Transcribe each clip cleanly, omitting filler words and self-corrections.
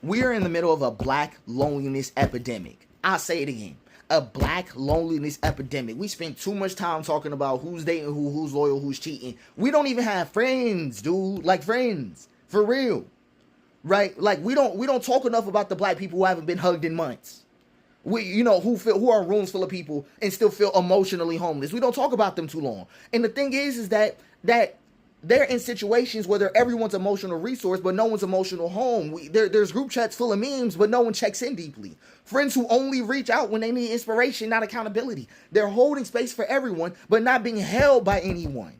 We are in the middle of a black loneliness epidemic. I'll say it again. A black loneliness epidemic. We spend too much time talking about who's dating who, who's loyal, who's cheating. We don't even have friends, dude. Like friends. For real. Right? Like we don't talk enough about the black people who haven't been hugged in months. Who are in rooms full of people and still feel emotionally homeless. We don't talk about them too long. And the thing is that they're in situations where they're everyone's emotional resource, but no one's emotional home. There's group chats full of memes, but no one checks in deeply. Friends who only reach out when they need inspiration, not accountability. They're holding space for everyone, but not being held by anyone.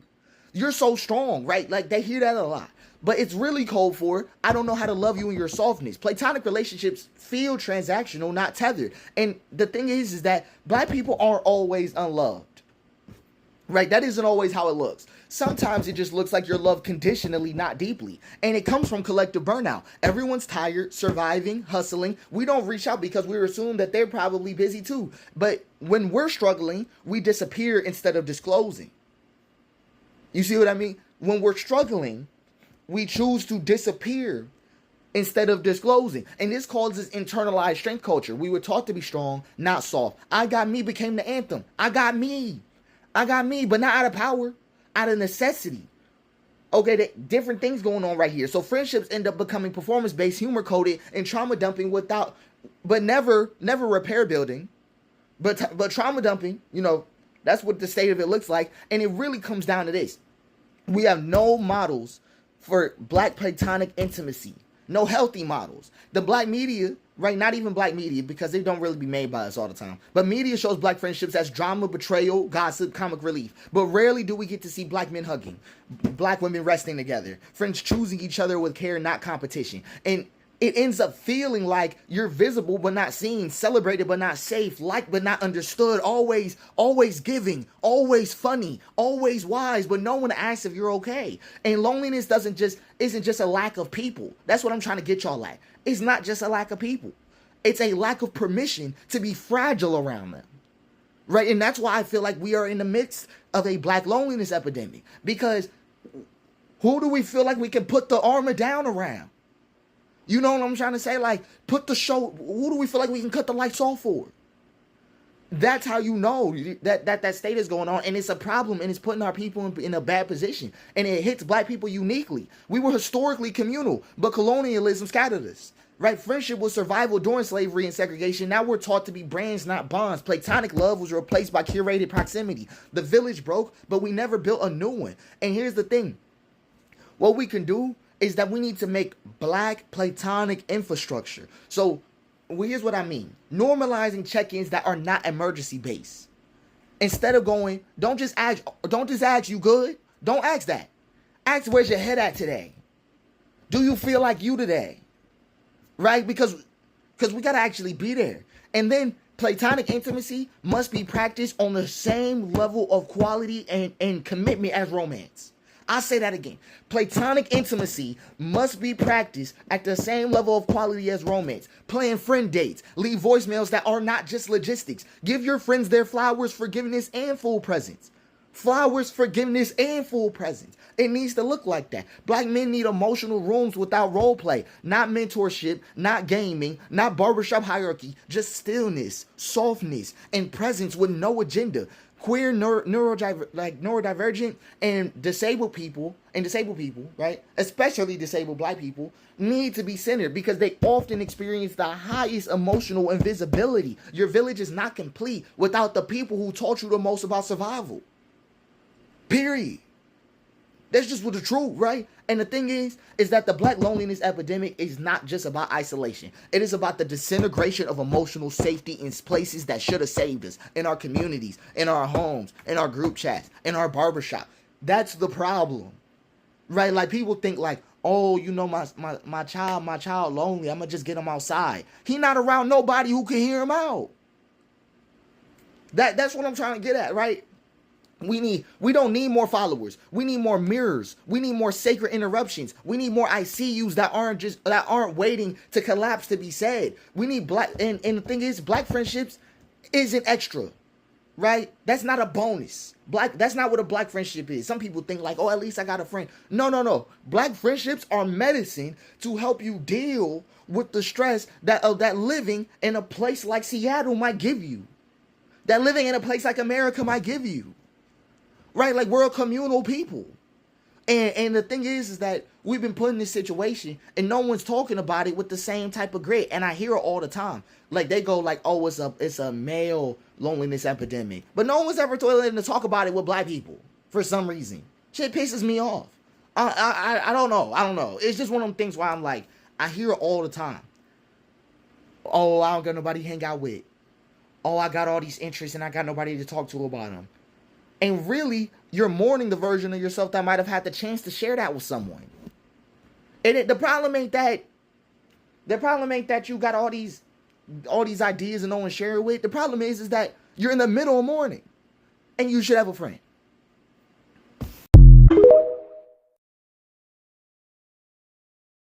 You're so strong, right? Like they hear that a lot. But it's really code for, I don't know how to love you in your softness. Platonic relationships feel transactional, not tethered. And the thing is that black people aren't always unloved. Right? That isn't always how it looks. Sometimes it just looks like you're loved conditionally, not deeply. And it comes from collective burnout. Everyone's tired, surviving, hustling. We don't reach out because we assume that they're probably busy too. But when we're struggling, we disappear instead of disclosing. You see what I mean? When we're struggling, we choose to disappear instead of disclosing. And this causes internalized strength culture. We were taught to be strong, not soft. I got me became the anthem. I got me, but not out of power, out of necessity. Okay, different things going on right here. So friendships end up becoming performance-based, humor-coded, and trauma dumping but never repair building. But trauma dumping, that's what the state of it looks like. And it really comes down to this. We have no models for black platonic intimacy. No healthy models. The black media, right? Not even black media, because they don't really be made by us all the time. But media shows black friendships as drama, betrayal, gossip, comic relief. But rarely do we get to see black men hugging, black women resting together, friends choosing each other with care, not competition. And it ends up feeling like you're visible but not seen, celebrated but not safe, liked but not understood, always giving, always funny, always wise, but no one asks if you're okay. And loneliness isn't just a lack of people. That's what I'm trying to get y'all at. It's not just a lack of people. It's a lack of permission to be fragile around them. Right? And that's why I feel like we are in the midst of a black loneliness epidemic. Because who do we feel like we can put the armor down around? You know what I'm trying to say? Like, who do we feel like we can cut the lights off for? That's how you know that state is going on. And it's a problem, and it's putting our people in a bad position. And it hits black people uniquely. We were historically communal, but colonialism scattered us. Right? Friendship was survival during slavery and segregation. Now we're taught to be brands, not bonds. Platonic love was replaced by curated proximity. The village broke, but we never built a new one. And here's the thing. What we can do is that we need to make black platonic infrastructure. So here's what I mean. Normalizing check-ins that are not emergency based. Instead of going, don't just ask you good. Don't ask that. Ask where's your head at today. Do you feel like you today? Right? Because we gotta actually be there. And then platonic intimacy must be practiced on the same level of quality and commitment as romance. I'll say that again. Platonic intimacy must be practiced at the same level of quality as romance. Plan friend dates. Leave voicemails that are not just logistics. Give your friends their flowers, forgiveness, and full presents. Flowers, forgiveness, and full presents. It needs to look like that. Black men need emotional rooms without role play. Not mentorship, not gaming, not barbershop hierarchy. Just stillness, softness, and presence with no agenda. Queer, neurodivergent, and disabled people, right, especially disabled black people, need to be centered because they often experience the highest emotional invisibility. Your village is not complete without the people who taught you the most about survival. Period. That's just what the truth, right? And the thing is that the black loneliness epidemic is not just about isolation. It is about the disintegration of emotional safety in places that should have saved us, in our communities, in our homes, in our group chats, in our barbershop. That's the problem, right? Like people think like, oh, my child lonely. I'm gonna just get him outside. He not around nobody who can hear him out. That's what I'm trying to get at, right? We don't need more followers. We need more mirrors. We need more sacred interruptions. We need more ICUs that aren't waiting to collapse to be said. We need black, and the thing is, black friendships isn't extra. right? That's not a bonus. That's not what a black friendship is. Some people think like, oh, at least I got a friend. No, no, no. Black friendships are medicine to help you deal with the stress that living in a place like Seattle might give you. That living in a place like America might give you. Right? Like, we're a communal people. And the thing is that we've been put in this situation and no one's talking about it with the same type of grit. And I hear it all the time. Like, they go like, oh, it's a male loneliness epidemic. But no one's ever willing to talk about it with black people for some reason. Shit pisses me off. I don't know. I don't know. It's just one of them things where I'm like, I hear it all the time. Oh, I don't got nobody to hang out with. Oh, I got all these interests and I got nobody to talk to about them. And really, you're mourning the version of yourself that might have had the chance to share that with someone. And the problem ain't that you got all these ideas and no one share it with. The problem is that you're in the middle of mourning and you should have a friend.